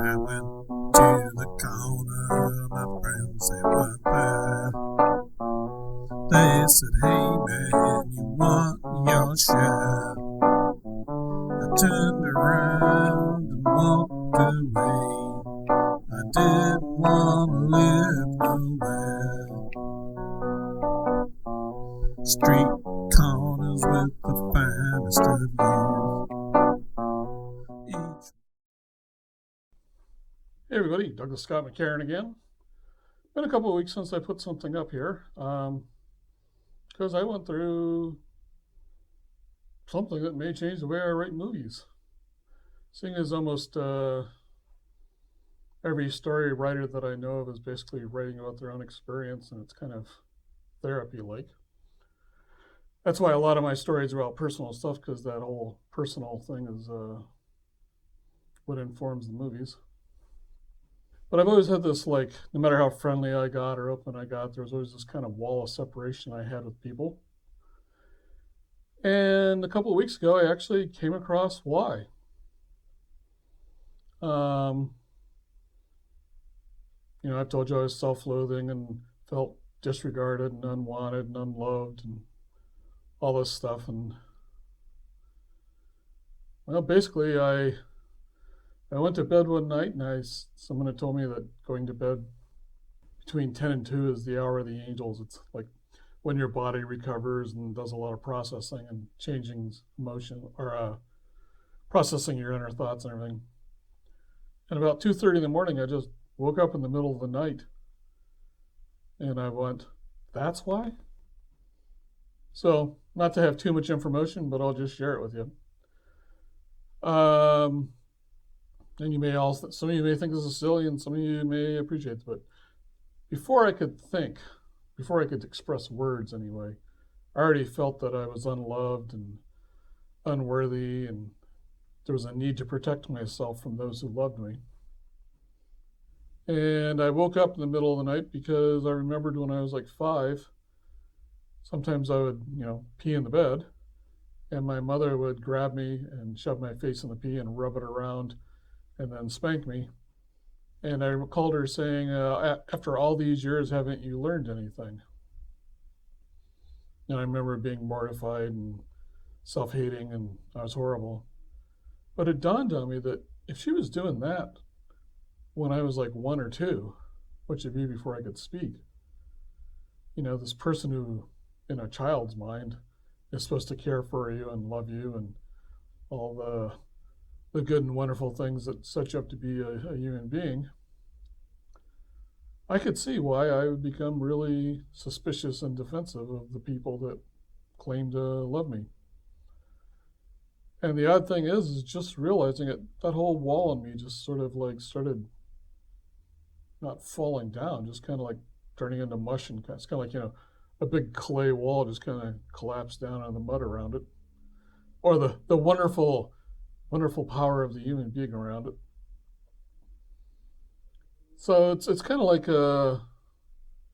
I went to the corner, my friends, they weren't there. They said, hey man, you want your share? I turned around and walked away. I didn't want to live nowhere. Street corners with the finest of youth. Hey everybody, Douglas Scott McCarron again. Been a couple of weeks since I put something up here because I went through something that may change the way I write movies. Seeing as almost every story writer that I know of is basically writing about their own experience, and it's kind of therapy-like. That's why a lot of my stories are about personal stuff, because that whole personal thing is what informs the movies. But I've always had this, like, no matter how friendly I got or open I got, there was always this kind of wall of separation I had with people. And a couple of weeks ago, I actually came across why. I've told you I was self-loathing and felt disregarded and unwanted and unloved and all this stuff. And, well, basically, I went to bed one night, and someone had told me that going to bed between 10 and 2 is the hour of the angels. It's like when your body recovers and does a lot of processing and changing emotion, or processing your inner thoughts and everything. And about 2:30 in the morning, I just woke up in the middle of the night, and I went, that's why? So, not to have too much information, but I'll just share it with you. And some of you may think this is silly, and some of you may appreciate it, but before I could express words anyway, I already felt that I was unloved and unworthy, and there was a need to protect myself from those who loved me. And I woke up in the middle of the night because I remembered when I was like 5, sometimes I would, pee in the bed, and my mother would grab me and shove my face in the pee and rub it around and then spank me. And I recalled her saying, after all these years, haven't you learned anything? And I remember being mortified and self-hating, and I was horrible. But it dawned on me that if she was doing that when I was like 1 or 2, which would be before I could speak, this person who, in a child's mind, is supposed to care for you and love you and all the good and wonderful things that set you up to be a human being, I could see why I would become really suspicious and defensive of the people that claim to love me. And the odd thing is just realizing it, that whole wall in me just sort of like started not falling down, just kind of like turning into mush, and it's kind of like, a big clay wall just kind of collapsed down on the mud around it, or the wonderful power of the human being around it. So it's kind of like a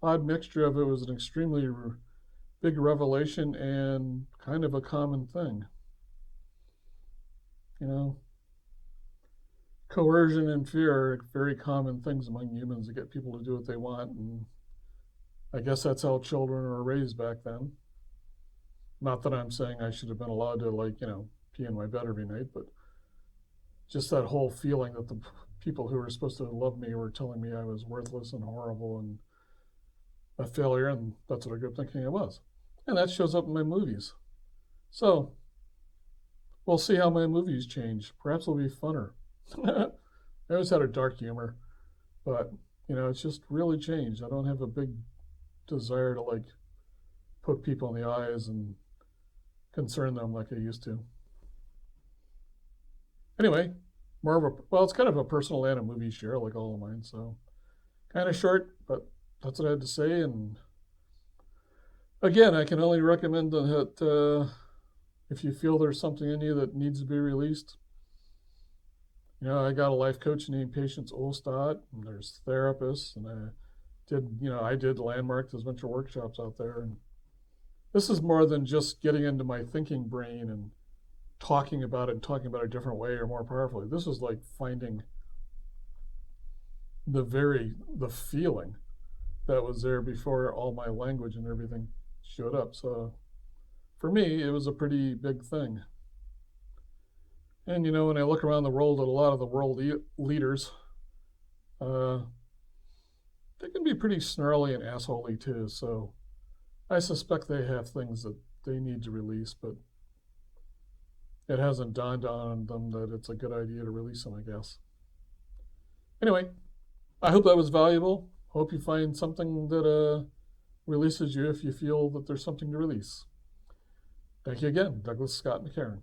odd mixture of, it was an extremely big revelation and kind of a common thing. Coercion and fear are very common things among humans to get people to do what they want, and I guess that's how children were raised back then. Not that I'm saying I should have been allowed to, pee in my bed every night, but just that whole feeling that the people who were supposed to love me were telling me I was worthless and horrible and a failure, and that's what I grew up thinking I was. And that shows up in my movies. So, we'll see how my movies change. Perhaps it'll be funner. I always had a dark humor, but, it's just really changed. I don't have a big desire to, poke people in the eyes and concern them like I used to. Anyway, it's kind of a personal and a movie share, like all of mine, so kind of short, but that's what I had to say. And again, I can only recommend that if you feel there's something in you that needs to be released, I got a life coach named Patience Olstad, and there's therapists, and I did Landmark, those venture workshops out there, and this is more than just getting into my thinking brain and talking about it a different way or more powerfully. This is like finding the feeling that was there before all my language and everything showed up. So for me, it was a pretty big thing. And when I look around the world at a lot of the world leaders, they can be pretty snarly and assholey too. So I suspect they have things that they need to release, but it hasn't dawned on them that it's a good idea to release them, I guess. Anyway, I hope that was valuable. Hope you find something that releases you if you feel that there's something to release. Thank you again, Douglas Scott McCarron.